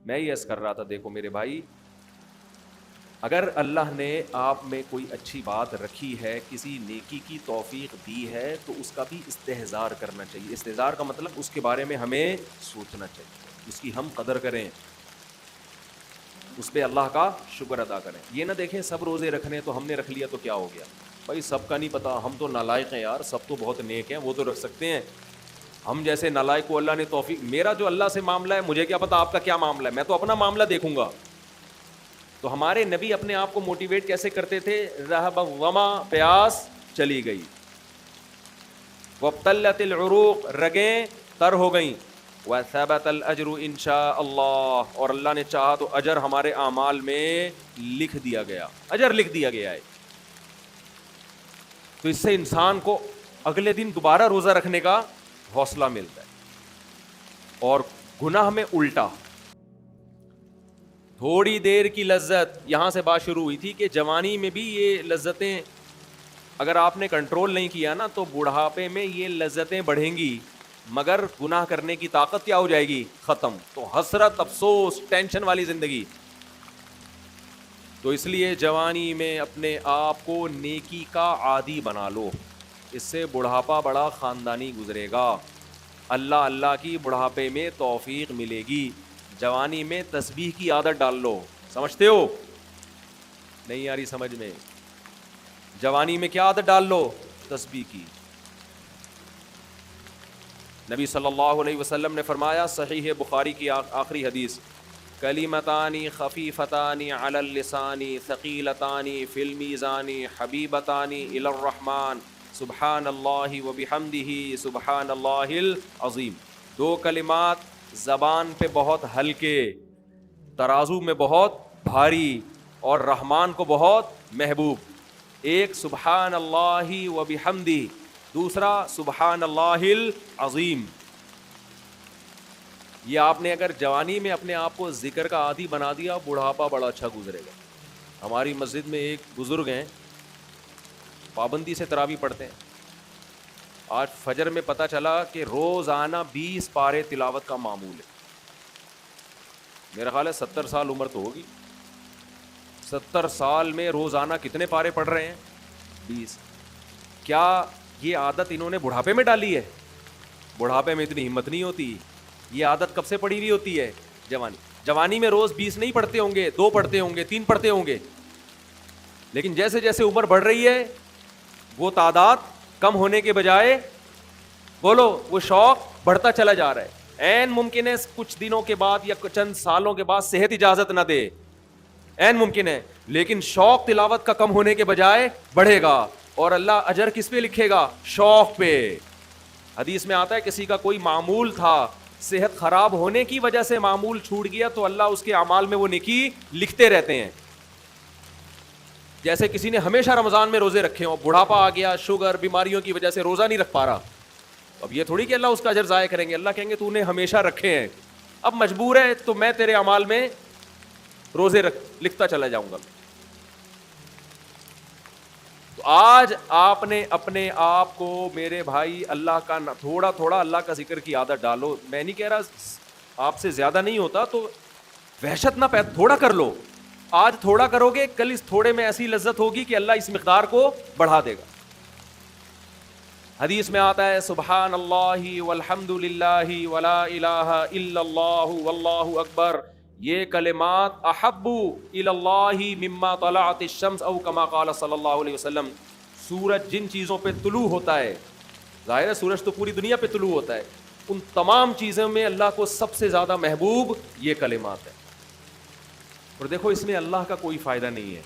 میں یہ عرض کر رہا تھا، دیکھو میرے بھائی، اگر اللہ نے آپ میں کوئی اچھی بات رکھی ہے، کسی نیکی کی توفیق دی ہے، تو اس کا بھی استحضار کرنا چاہیے. استحضار کا مطلب اس کے بارے میں ہمیں سوچنا چاہیے، اس کی ہم قدر کریں، اس پہ اللہ کا شکر ادا کریں. یہ نہ دیکھیں سب روزے رکھنے تو ہم نے رکھ لیا تو کیا ہو گیا. بھائی سب کا نہیں پتا، ہم تو نالائق ہیں یار، سب تو بہت نیک ہیں، وہ تو رکھ سکتے ہیں. ہم جیسے نالائق کو اللہ نے توفیق، میرا جو اللہ سے معاملہ ہے مجھے کیا پتا آپ کا کیا معاملہ ہے، میں تو اپنا معاملہ دیکھوں گا. تو ہمارے نبی اپنے آپ کو موٹیویٹ کیسے کرتے تھے؟ رہب الظما، پیاس چلی گئی، وابتلت العروق، رگیں تر ہو گئیں، وثبت الاجر انشاء اللہ، اور اللہ نے چاہا تو اجر ہمارے اعمال میں لکھ دیا گیا، اجر لکھ دیا گیا ہے. تو اس سے انسان کو اگلے دن دوبارہ روزہ رکھنے کا حوصلہ ملتا ہے. اور گناہ میں الٹا، تھوڑی دیر کی لذت، یہاں سے بات شروع ہوئی تھی کہ جوانی میں بھی یہ لذتیں اگر آپ نے کنٹرول نہیں کیا نا تو بڑھاپے میں یہ لذتیں بڑھیں گی، مگر گناہ کرنے کی طاقت کیا ہو جائے گی؟ ختم. تو حسرت، افسوس، ٹینشن والی زندگی. تو اس لیے جوانی میں اپنے آپ کو نیکی کا عادی بنا لو، اس سے بڑھاپا بڑا خاندانی گزرے گا. اللہ اللہ کی بڑھاپے میں توفیق ملے گی. جوانی میں تسبیح کی عادت ڈال لو. سمجھتے ہو؟ نہیں یاری سمجھ میں؟ جوانی میں کیا عادت ڈال لو؟ تسبیح کی. نبی صلی اللہ علیہ وسلم نے فرمایا، صحیح بخاری کی آخری حدیث، کلمتانی خفیفتانی علی اللسان ثقیلتانی فی المیزان حبیبتانی الی الرحمن سبحان اللہ وبحمدہ سبحان اللہ العظیم. دو کلمات زبان پہ بہت ہلکے، ترازو میں بہت بھاری، اور رحمان کو بہت محبوب. ایک سبحان اللہ وبحمدہ، دوسرا سبحان اللہ العظیم. یہ آپ نے اگر جوانی میں اپنے آپ کو ذکر کا عادی بنا دیا، بڑھاپا بڑا اچھا گزرے گا. ہماری مسجد میں ایک بزرگ ہیں، پابندی سے تراویح پڑھتے ہیں. آج فجر میں پتہ چلا کہ روزانہ 20 پارے تلاوت کا معمول ہے. میرا خیال ہے 70 سال عمر تو ہوگی. 70 سال میں روزانہ کتنے پارے پڑھ رہے ہیں؟ 20. کیا یہ عادت انہوں نے بڑھاپے میں ڈالی ہے؟ بڑھاپے میں اتنی ہمت نہیں ہوتی. یہ عادت کب سے پڑی ہوئی ہوتی ہے؟ جوانی میں روز 20 نہیں پڑھتے ہوں گے، 2 پڑھتے ہوں گے، 3 پڑھتے ہوں گے. لیکن جیسے جیسے عمر بڑھ رہی ہے وہ تعداد کم ہونے کے بجائے، بولو، وہ شوق بڑھتا چلا جا رہا ہے. عین ممکن ہے کچھ دنوں کے بعد یا چند سالوں کے بعد صحت اجازت نہ دے، عین ممکن ہے، لیکن شوق تلاوت کا کم ہونے کے بجائے بڑھے گا. اور اللہ اجر کس پہ لکھے گا؟ شوق پہ. حدیث میں آتا ہے کسی کا کوئی معمول تھا، صحت خراب ہونے کی وجہ سے معمول چھوٹ گیا تو اللہ اس کے اعمال میں وہ نیکی لکھتے رہتے ہیں. جیسے کسی نے ہمیشہ رمضان میں روزے رکھے ہوں، بڑھاپا آ گیا، شوگر، بیماریوں کی وجہ سے روزہ نہیں رکھ پا رہا، اب یہ تھوڑی کہ اللہ اس کا اجر ضائع کریں گے. اللہ کہیں گے تو نے ہمیشہ رکھے ہیں، اب مجبور ہے تو میں تیرے اعمال میں روزے لکھتا چلا جاؤں گا. تو آج آپ نے اپنے آپ کو، میرے بھائی، اللہ کا تھوڑا تھوڑا اللہ کا ذکر کی عادت ڈالو. میں نہیں کہہ رہا آپ سے زیادہ نہیں ہوتا تو وحشت نہ تھوڑا کر لو. آج تھوڑا کرو گے، کل اس تھوڑے میں ایسی لذت ہوگی کہ اللہ اس مقدار کو بڑھا دے گا. حدیث میں آتا ہے سبحان اللہ والحمد للہ ولا الہ الا اللہ واللہ اکبر، یہ کلمات احب الی اللہ مما طلعت الشمس او کما قال صلی اللہ علیہ وسلم. سورج جن چیزوں پہ طلوع ہوتا ہے، ظاہر ہے سورج تو پوری دنیا پہ طلوع ہوتا ہے، ان تمام چیزوں میں اللہ کو سب سے زیادہ محبوب یہ کلمات ہیں. اور دیکھو اس میں اللہ کا کوئی فائدہ نہیں ہے.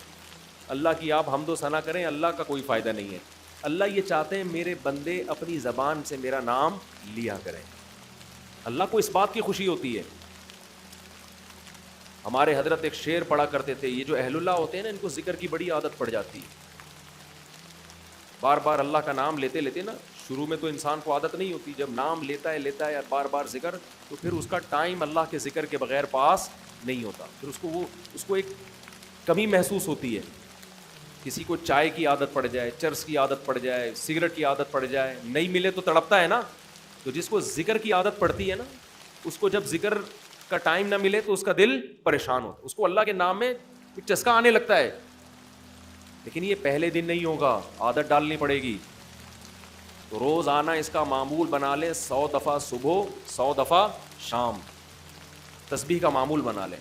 اللہ کی آپ حمد و ثنا کریں، اللہ کا کوئی فائدہ نہیں ہے. اللہ یہ چاہتے ہیں میرے بندے اپنی زبان سے میرا نام لیا کریں. اللہ کو اس بات کی خوشی ہوتی ہے. ہمارے حضرت ایک شعر پڑھا کرتے تھے، یہ جو اہل اللہ ہوتے ہیں نا، ان کو ذکر کی بڑی عادت پڑ جاتی ہے. بار بار اللہ کا نام لیتے لیتے نا، شروع میں تو انسان کو عادت نہیں ہوتی، جب نام لیتا ہے بار بار ذکر، تو پھر اس کا ٹائم اللہ کے ذکر کے بغیر پاس نہیں ہوتا. پھر اس کو ایک کمی محسوس ہوتی ہے. کسی کو چائے کی عادت پڑ جائے، چرس کی عادت پڑ جائے، سگریٹ کی عادت پڑ جائے، نہیں ملے تو تڑپتا ہے نا. تو جس کو ذکر کی عادت پڑتی ہے نا، اس کو جب ذکر کا ٹائم نہ ملے تو اس کا دل پریشان ہوتا ہے, اس کو اللہ کے نام میں ایک چسکا آنے لگتا ہے. لیکن یہ پہلے دن نہیں ہوگا, عادت ڈالنی پڑے گی. تو روز آنا اس کا معمول بنا لیں, 100 دفعہ صبح 100 دفعہ شام تسبیح کا معمول بنا لیں.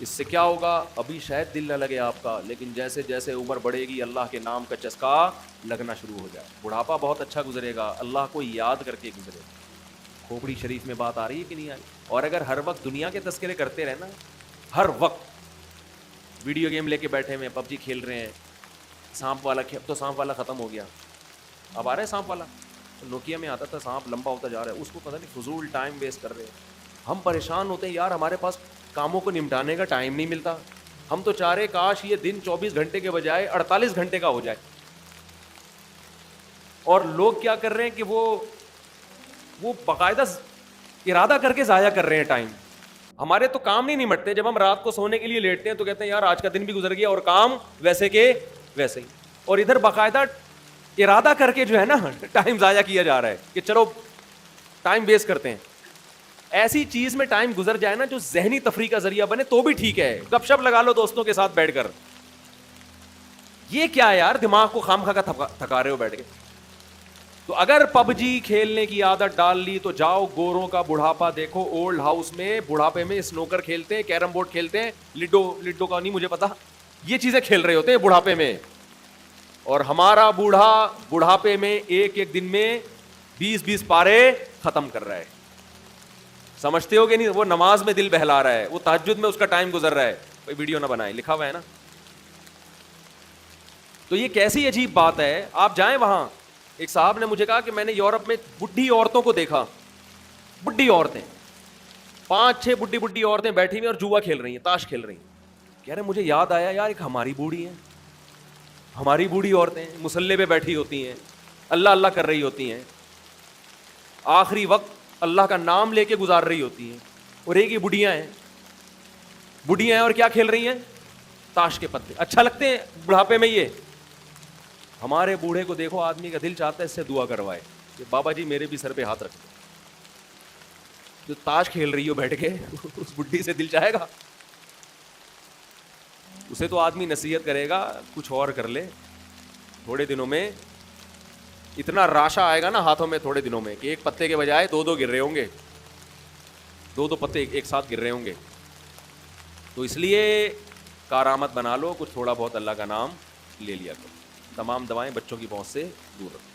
اس سے کیا ہوگا, ابھی شاید دل نہ لگے آپ کا, لیکن جیسے جیسے عمر بڑھے گی اللہ کے نام کا چسکا لگنا شروع ہو جائے. بڑھاپا بہت اچھا گزرے گا, اللہ کو یاد کر کے گزرے گا. کھوپڑی شریف میں بات آ رہی ہے کہ نہیں آئی؟ اور اگر ہر وقت دنیا کے تذکرے کرتے رہنا, ہر وقت ویڈیو گیم لے کے بیٹھے ہوئے, پب جی کھیل رہے ہیں, سانپ والا تو سانپ والا ختم ہو گیا, اب آ رہا ہے سانپ والا. نوکیا میں آتا تھا سانپ, لمبا ہوتا جا رہا ہے, اس کو پتہ نہیں فضول ٹائم ویسٹ کر رہے ہیں. ہم پریشان ہوتے ہیں یار, ہمارے پاس کاموں کو نمٹانے کا ٹائم نہیں ملتا. ہم تو چاہ رہے کاش یہ دن 24 گھنٹے کے بجائے 48 گھنٹے کا ہو جائے. اور لوگ کیا کر رہے ہیں کہ وہ باقاعدہ ارادہ کر کے ضائع کر رہے ہیں ٹائم. ہمارے تو کام نہیں نمٹتے. جب ہم رات کو سونے کے لیے لیٹتے ہیں تو کہتے ہیں یار آج کا دن بھی گزر گیا اور کام ویسے کے ویسے ہی. اور ادھر باقاعدہ ارادہ کر کے جو ہے نا ٹائم ضائع کیا جا رہا ہے کہ چلو ٹائم ویسٹ کرتے ہیں. ایسی چیز میں ٹائم گزر جائے نا جو ذہنی تفریح کا ذریعہ بنے تو بھی ٹھیک ہے. گپ شپ لگا لو دوستوں کے ساتھ بیٹھ کر. یہ کیا ہے یار, دماغ کو خام خواہ کا تھکا رہے ہو بیٹھ کے. تو اگر پب جی کھیلنے کی عادت ڈال لی تو جاؤ گوروں کا بڑھاپا دیکھو. اولڈ ہاؤس میں بڑھاپے میں اسنوکر کھیلتے ہیں, کیرم بورڈ کھیلتے ہیں, لڈو کا نہیں مجھے پتا, یہ چیزیں کھیل رہے ہوتے ہیں بڑھاپے میں. اور ہمارا بوڑھا بڑھاپے میں ایک ایک دن میں 20 پارے ختم کر رہا ہے. سمجھتے ہو کہ نہیں؟ وہ نماز میں دل بہلا رہا ہے, وہ تہجد میں اس کا ٹائم گزر رہا ہے. کوئی ویڈیو نہ بنائے, لکھا ہوا ہے نا. تو یہ کیسی عجیب بات ہے. آپ جائیں وہاں, ایک صاحب نے مجھے کہا کہ میں نے یورپ میں بڈھی عورتوں کو دیکھا, بڈھی عورتیں 5-6 بڈھی عورتیں بیٹھی ہوئی اور جوا کھیل رہی ہیں, تاش کھیل رہی ہیں. کہہ رہے مجھے یاد آیا یار, ایک ہماری بوڑھی ہیں, ہماری بوڑھی عورتیں مصلے پہ بیٹھی ہوتی ہیں, اللہ اللہ کر رہی ہوتی ہیں, آخری وقت اللہ کا نام لے کے گزار رہی ہوتی ہیں. اور ایک ہی بڑھیاں ہیں اور کیا کھیل رہی ہیں, تاش کے پتے. اچھا لگتے ہیں بڑھاپے میں یہ. ہمارے بوڑھے کو دیکھو, آدمی کا دل چاہتا ہے اس سے دعا کروائے کہ بابا جی میرے بھی سر پہ ہاتھ رکھ دو. جو تاش کھیل رہی ہو بیٹھ کے اس بڈھی سے دل چاہے گا؟ اسے تو آدمی نصیحت کرے گا کچھ اور کر لے. تھوڑے دنوں میں اتنا راشا آئے گا نا ہاتھوں میں تھوڑے دنوں میں کہ ایک پتے کے بجائے 2 گر رہے ہوں گے, 2 پتے ایک ساتھ گر رہے ہوں گے. تو اس لیے کارآمد بنا لو, کچھ تھوڑا بہت اللہ کا نام لے لیا کرو. تمام دوائیں بچوں کی پہنچ سے دور رکھو.